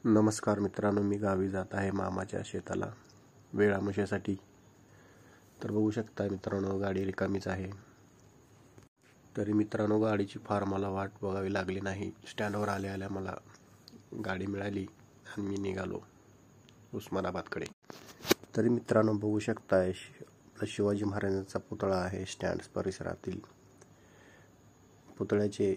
नमस्कार मित्रांनो, मी गावी जात आहे मामाच्या शेताला वेळामशासाठी. तर बघू शकता मित्रांनो, गाडी रिकामीच आहे. तरी मित्रांनो, गाडीची फार मला वाट बघावी लागली नाही. स्टँडवर आल्या मला गाडी मिळाली आणि मी निघालो उस्मानाबादकडे. तरी मित्रांनो, बघू शकता शिवाजी महाराजांचा पुतळा आहे स्टँड परिसरातील. पुतळ्याचे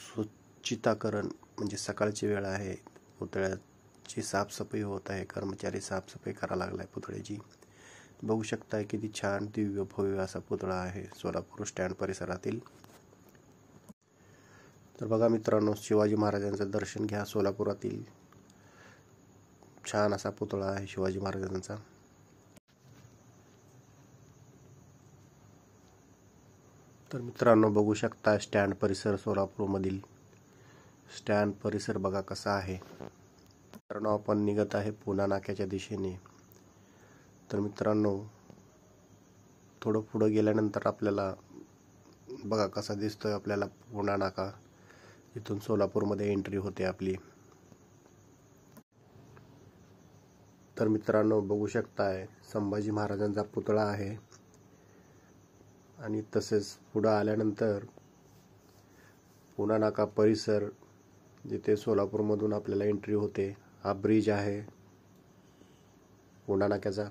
स्वच्छताकरण म्हणजे सकाळची वेळ आहे. पुतळ्याची साफसफाई होत आहे. कर्मचारी साफसफाई करायला लागलाय पुतळ्याची. बघू शकता किती छान दिव्य भव्य असा पुतळा आहे सोलापूर स्टँड परिसरातील. तर बघा मित्रांनो, शिवाजी महाराजांचं दर्शन घ्या. सोलापुरातील छान असा पुतळा आहे शिवाजी महाराजांचा. तर मित्रांनो, बघू शकता स्टँड परिसर, सोलापूरमधील स्टँड परिसर बघा कसा आहे. मित्रांनो, आपण निघत आहे पुणा नाक्याच्या दिशेने. तर मित्रांनो, थोडं पुढं गेल्यानंतर आपल्याला बघा कसा दिसतोय आपल्याला पुणा नाका. इथून सोलापूरमध्ये एंट्री होते आपली. तर मित्रांनो, बघू शकताय संभाजी महाराजांचा पुतळा आहे. आणि तसेच पुढं आल्यानंतर पुणा नाका परिसर, जिथे सोलापूरमधून आपल्याला एंट्री होते, हा ब्रिज आहे पुणा नाक्याचा.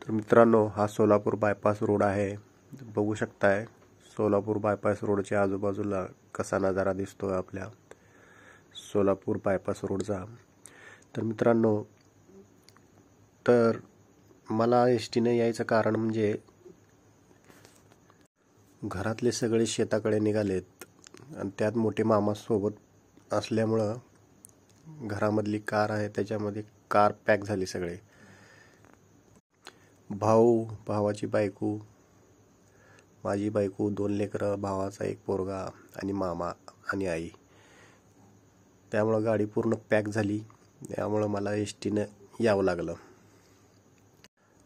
तर मित्रांनो, हा सोलापूर बायपास रोड आहे. बघू शकताय सोलापूर बायपास रोडच्या आजूबाजूला कसा नजारा दिसतोय आपल्या सोलापूर बायपास रोडचा. तर मित्रांनो, तर मला एसटीने यायचं कारण म्हणजे घरातले सगळे शेताकडे निघालेत आणि त्यात मोठे मामा सोबत असल्यामुळं घरामधली कार आहे त्याच्यामध्ये कार पॅक झाली. सगळे भाऊ, भावाची बायको, माझी बायको, 2 लेकरं, भावाचा 1 पोरगा आणि मामा आणि आई. त्यामुळं गाडी पूर्ण पॅक झाली. त्यामुळं मला एसटीनं यावं लागलं.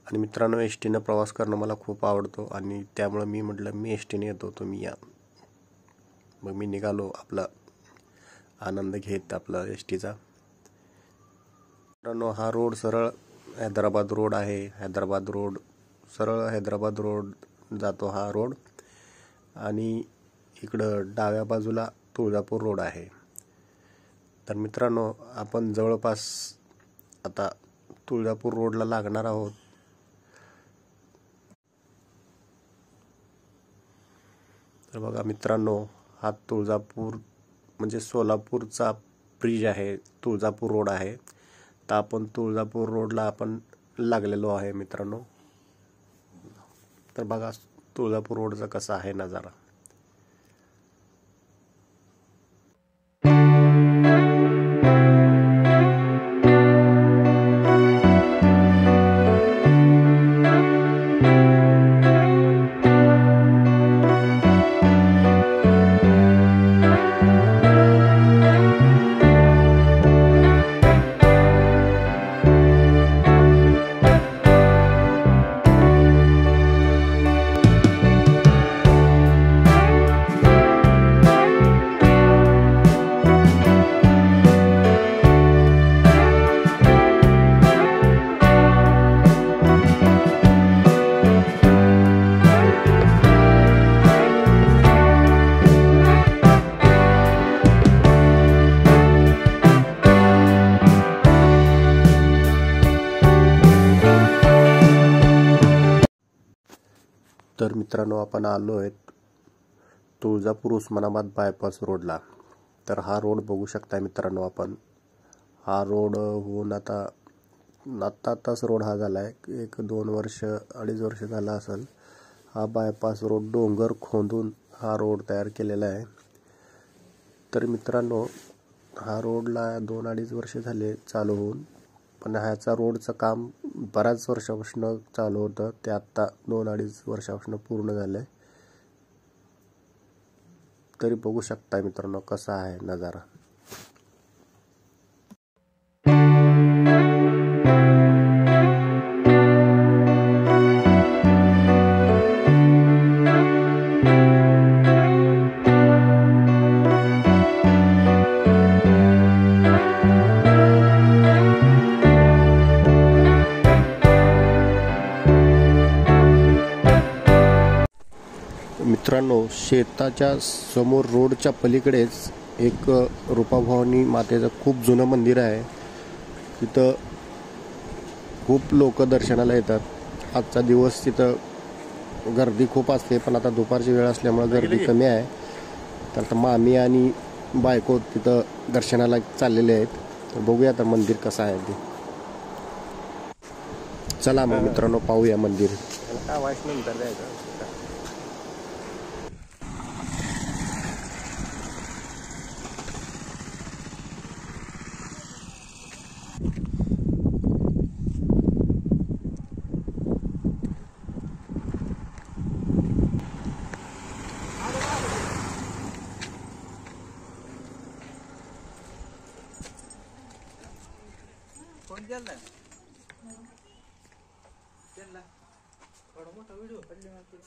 आणि मित्रांनो, एसटीनं प्रवास करणं मला खूप आवडतो आणि त्यामुळं मी म्हटलं मी एसटीने येतो, तुम्ही या. मग मी निघालो आपला आनंद घेत आपला एसटीचा. मित्रांनो, हा रोड सरळ हैदराबाद रोड आहे. हैदराबाद रोड सरळ हैदराबाद रोड जातो हा रोड. आणि इकडं डाव्या बाजूला तुळजापूर रोड आहे. तर मित्रांनो, आपण जवळपास आता तुळजापूर रोडला लागणार आहोत. तर बघा मित्रांनो, हा तुळजापूर म्हणजे सोलापूरचा ब्रिज आहे, तुळजापूर रोड आहे. तर आपण तुळजापूर रोडला आपण लागलेलो आहे मित्रांनो. तर बघा तुळजापूर रोडचा कसा आहे नजारा. तर मित्रांनो, आपण आलो आहे तुळजापूर उस्मानाबाद बायपास रोडला. तर हा रोड बघू शकता मित्रांनो आपण. हा रोड होऊन आत्ताच रोड हा झाला आहे. 1-2 वर्ष 2.5 वर्ष झाला असेल. हा बायपास रोड डोंगर खोदून हा रोड तयार केलेला आहे. तर मित्रांनो, हा रोडला 2-2.5 वर्ष झाले चालू होऊन. पण ह्याचा रोडचं काम बऱ्याच वर्षापासून चालू होतं. ते आत्ता 2-2.5 वर्षापासून पूर्ण झालं आहे. तरी बघू शकता मित्रांनो कसा आहे नजारा. मित्रांनो, शेताच्या समोर रोडच्या पलीकडेच एक रूपाभवानी मातेचं खूप जुनं मंदिर आहे. तिथं खूप लोक दर्शनाला येतात. आजचा दिवस तिथं गर्दी खूप असते, पण आता दुपारची वेळ असल्यामुळे गर्दी कमी आहे. तर आता मामी आणि बायको तिथं दर्शनाला चाललेले आहेत. तर बघूया आता मंदिर कसं आहे ते. चला मग मित्रांनो पाहूया मंदिर. काय वाईस नंतर द्यायचं. फोन केला केला थोडा मोठा व्हिडिओ पडले मला.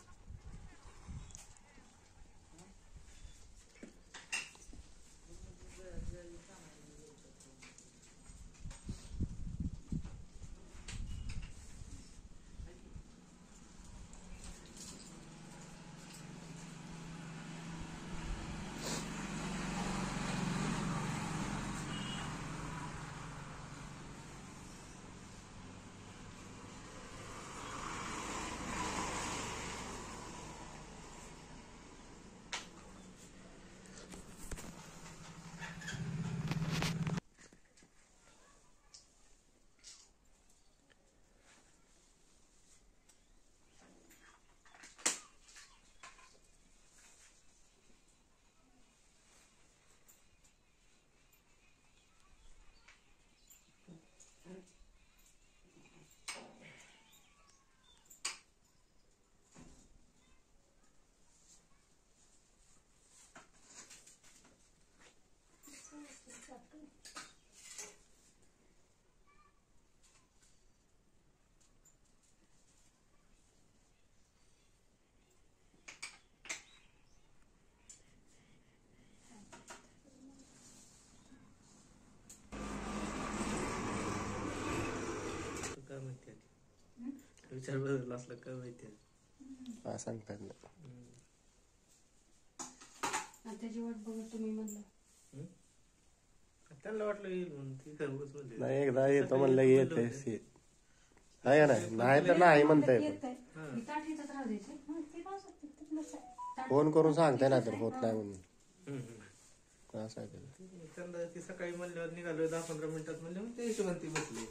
विचार बदलला असला काय माहिती काय सांगतात ना. त्याची वाट बघत तुम्ही म्हणलं त्यांना वाटलं येईल म्हणून ती खरबूज म्हणते. नाही एकदा येतो म्हणलं येते नाही का नाही तर नाही म्हणताय. फोन करून सांगताय ना तर होत नाही म्हणून असं आहे. त्यांना ती सकाळी म्हणल्यावर निघालो 10-15 मिनिटात म्हणले ते हिशोबाने ती बसली.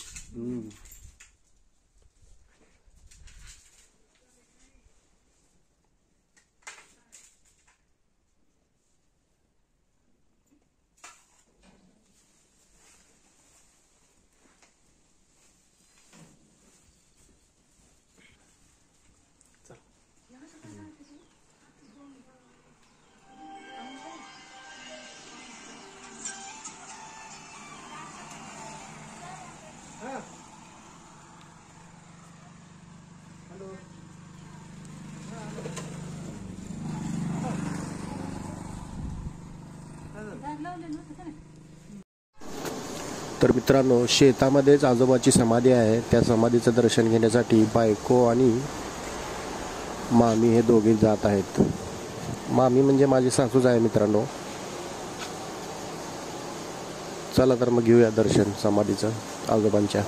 तर मित्रांनो, शेतामध्येच आजोबाची समाधी आहे. त्या समाधीचं दर्शन घेण्यासाठी बायको आणि मामी हे दोघे जात आहेत. मामी म्हणजे माझी सासूच आहे मित्रांनो. चला तर मग घेऊया दर्शन समाधीचं आजोबांच्या.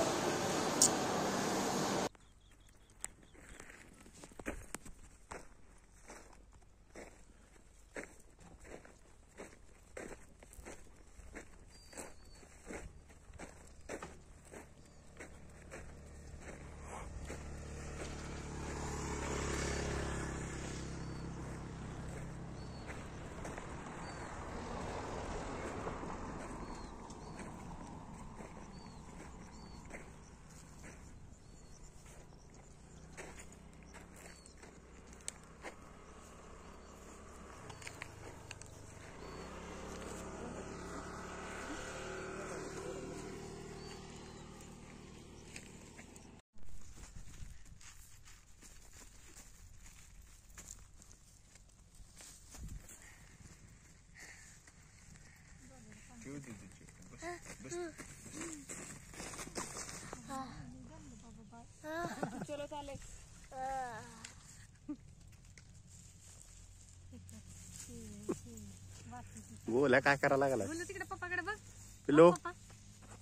चलो चालेल. बोला काय करायला लागला बोल तिकडे पप्पाकडे बघ. पिल्लो पप्पा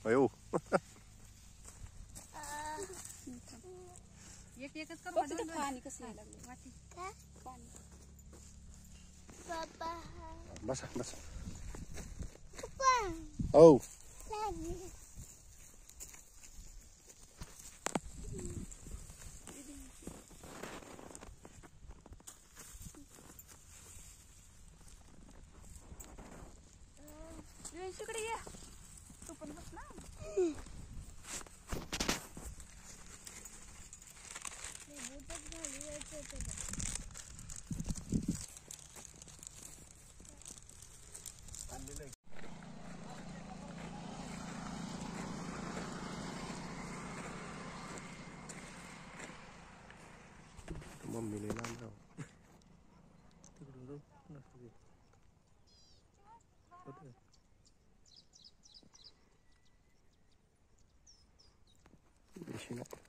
अयो एक एकच करू. पाणी कसं यायला लागलं वाटी. पाणी. बसा बसा हो इकडे ये. तू पण बस ना. मम्मी ले लांब राव तिकडून जाऊ नसतं ते. होतं. बेशी नाही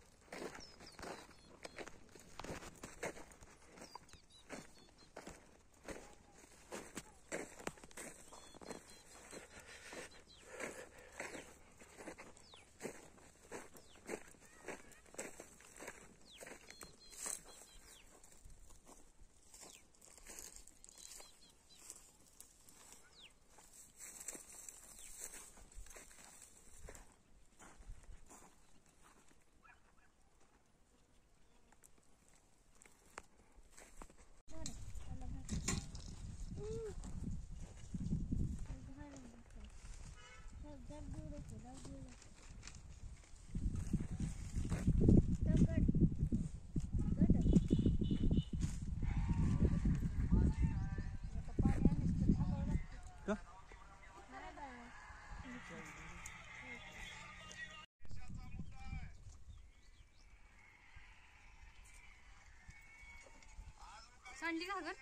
सांडली का घर.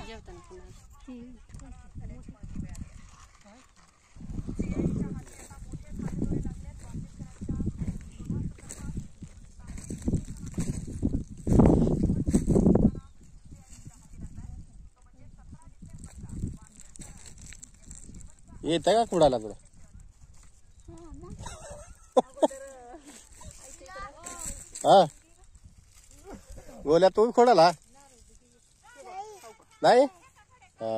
जेवताना येत का कुडाला तुला हा बोल्या तू खोडाला नाही हा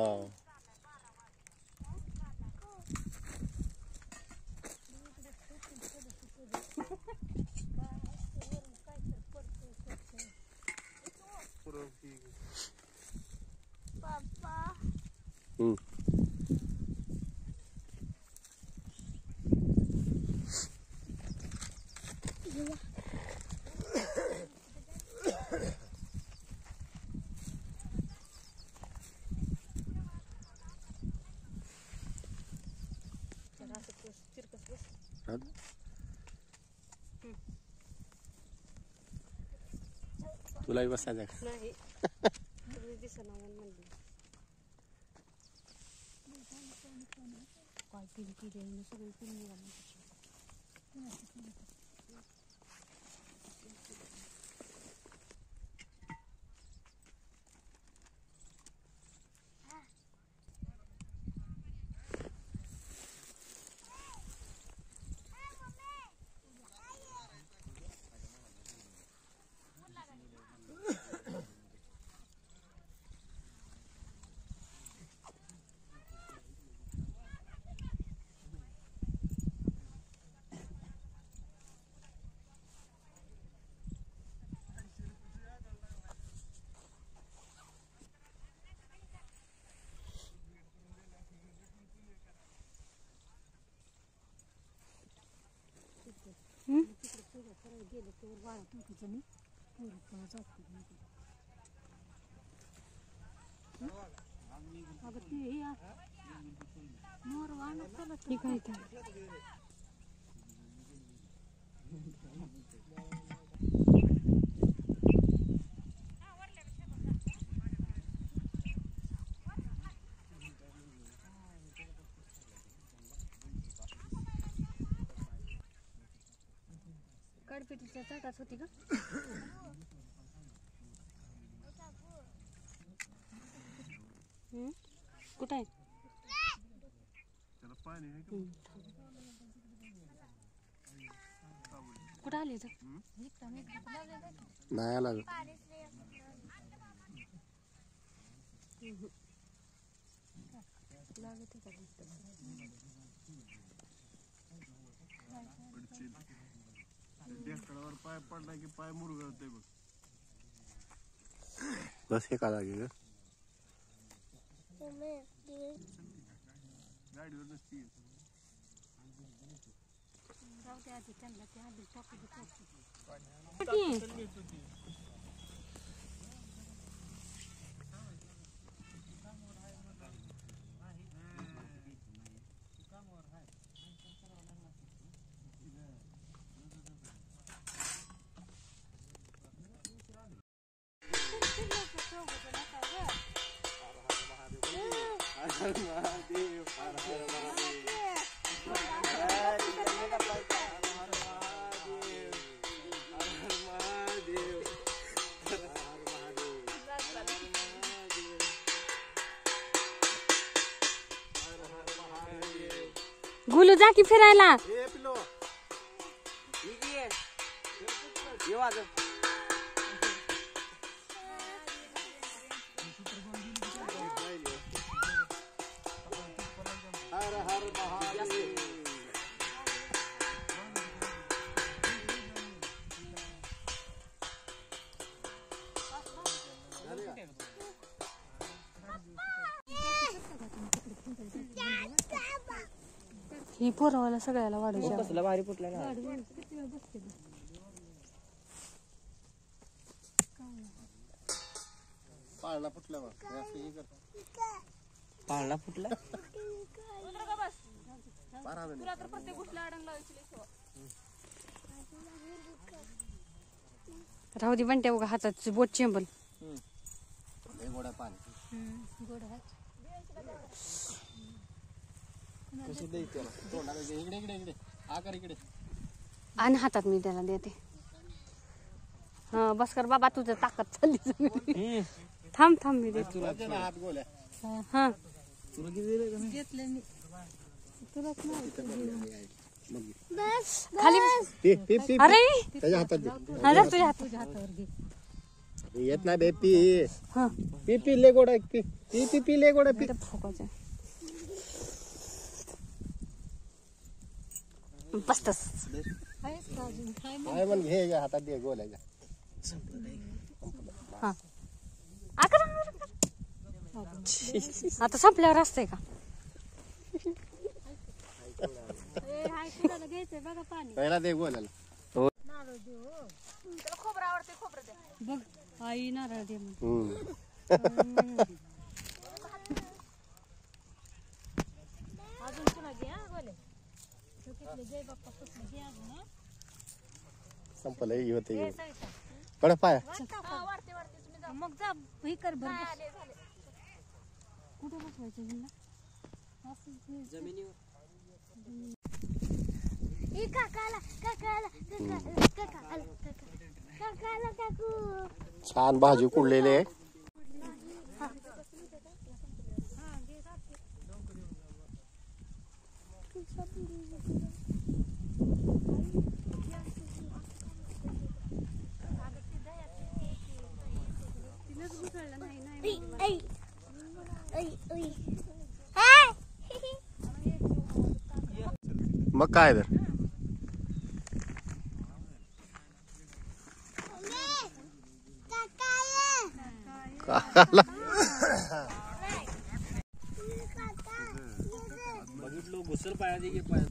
तुलाही बसायचं नाही. दिसना म्हणली काय केली की सगळी पिल्ली गेले तर वाळत नका मी पूर्ण जाते अगं ते ठीक आहे ते. कडपिटीच्या ताटात होती का? कुठं आहे? कुठं आली तर नाही आला पाय पडला की पाय मुरगळतोय बघ. बस हे का जागी ग गाडीवर नसती. गुलू जा की फिरायला. ही पोरवाला सगळ्याला वाढू कसला भारी फुटला ना. पाळणा फुटला बघ. पाळणा फुटला. राहू दे बंट्या उगा हातात बोट चेंबल. गोडा पाणी कशी द्यायची त्याला? तोंडाला दे. इकडे इकडे इकडे आकार इकडे आणि हातात मी त्याला देते. हा बस कर बाबा तुझं ताकद चालली. थांब थांब मी देते. हात गोल्या हा तुला किती दिलं का नाही? घेतलं मी. खाली अरे त्याच्या हातात दे. तुझ्या हातावर घे. येत नाही बे पी हा पी पी ले गोडा पी पी पी पी ले गोडा पी फुकायचं बसतस. काय म्हण घे या हातात दे गोल्याच्या. हा आता संपल्यावर असतंय का? पहिला दे गोल्याला. बघ आई नारळ दे म्हणून. संपलं हे होते कडे पाया. मग जा हे कर बरं. कुठे बसवायचं हिला? जमिनीवर. छान भाजी कुडलेली आहे. मग काय तर बघितलो घुसल पाया दे की पाया.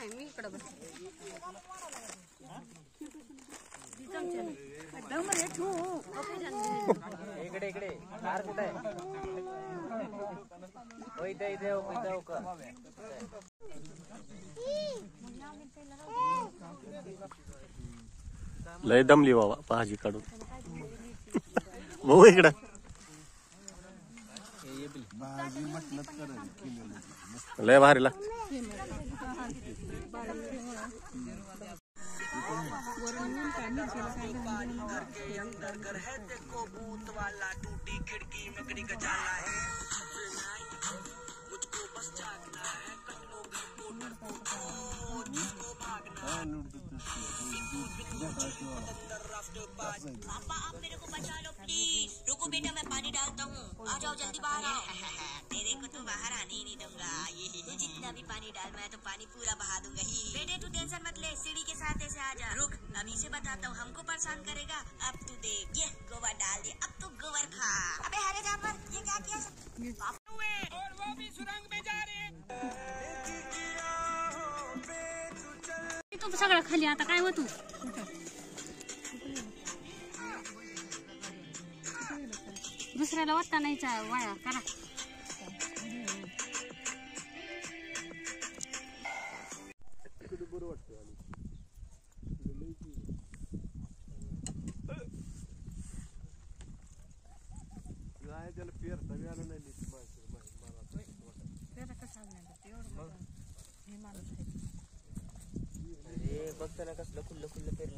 मी इकडं बसले इकडे इकडे कार कुठे आहे इथे इथे लय दमली बाबा भाजी काढून भाऊ इकडं लय भारी लागत पापा आप मेरे को बचा लो प्लीज। रुको बेटा मैं पानी डालता हूँ, आ जाओ जल्दी बाहर आओ। तेरे को तो बाहर आने ही नहीं दूंगा, तू जितना भी पानी डाल मैं तो पानी पूरा बहा दूंगा ही। बेटे तू टेंशन मत ले, सीढ़ी के साथ ऐसे आ जा। रुक अभी से बताता हूँ, हमको परेशान करेगा। अब तू देख, ये गोबर डाल दे, अब तू गोबर खा। अबे हरे जाफर ये क्या किया? और वो भी सुरंग में जा रहे हैं। तू सगळं खाली आता काय होत दुसऱ्याला वाटता नाहीचा वाया करा बघताना कसलं खुल्लं खुल्लं पेरले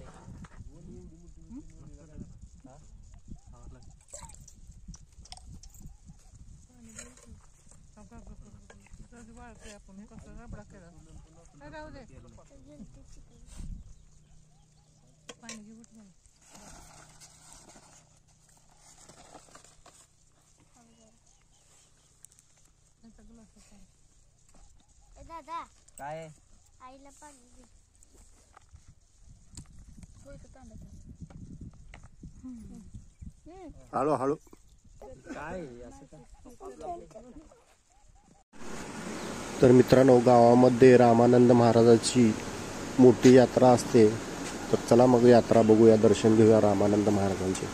दादा काय आईला पाणी दे. हळू हळू काय असं काय तर मित्रांनो गावामध्ये रामानंद महाराजाची मोठी यात्रा असते तर चला मग यात्रा बघूया दर्शन घेऊया रामानंद महाराजांचे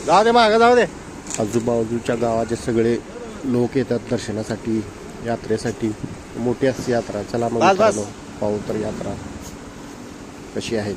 जाऊ दे मागं जाऊ दे आजूबाजूच्या गावाचे सगळे लोक येतात दर्शनासाठी यात्रेसाठी मोठी असते यात्रा चला मग मित्रांनो पाहू तर यात्रा कशी आहे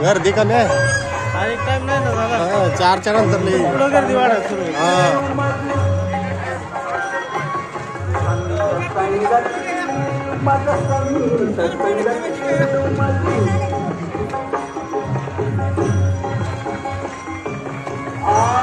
गर्दी कमी आहे टाइम नाही ना दादा 4च्या नंतर गर्दी वाढत सुरू Oh,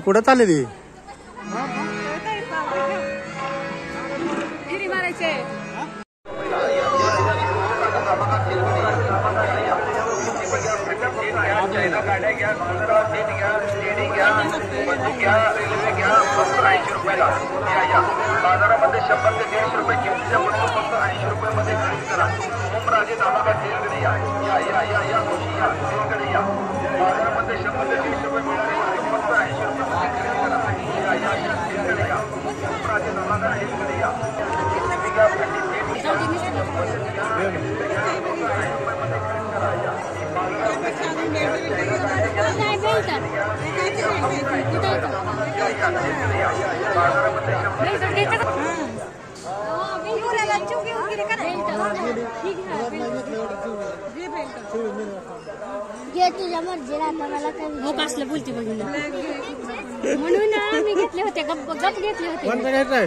कुठं चालली ती फिरी मारायचे बाजारामध्ये 100 ते 150 रुपये किमतीच्या वस्तू फक्त 80 रुपयामध्ये खरेदी करा. ओमराजे धाबा तेलकडे या या या या या या तेलकडे या. बाजारामध्ये 100 ते 150 रुपये मिळणारी वस्तू फक्त 80 रुपयामध्ये खरेदी करा. या या या तेलकडे या. ओमराजे धाबा तेलकडे या. तुझ्या मर्जीला आता मला हो कसलं बोलते बघ म्हणून मी घेतले होते गप गप घेतले होते काय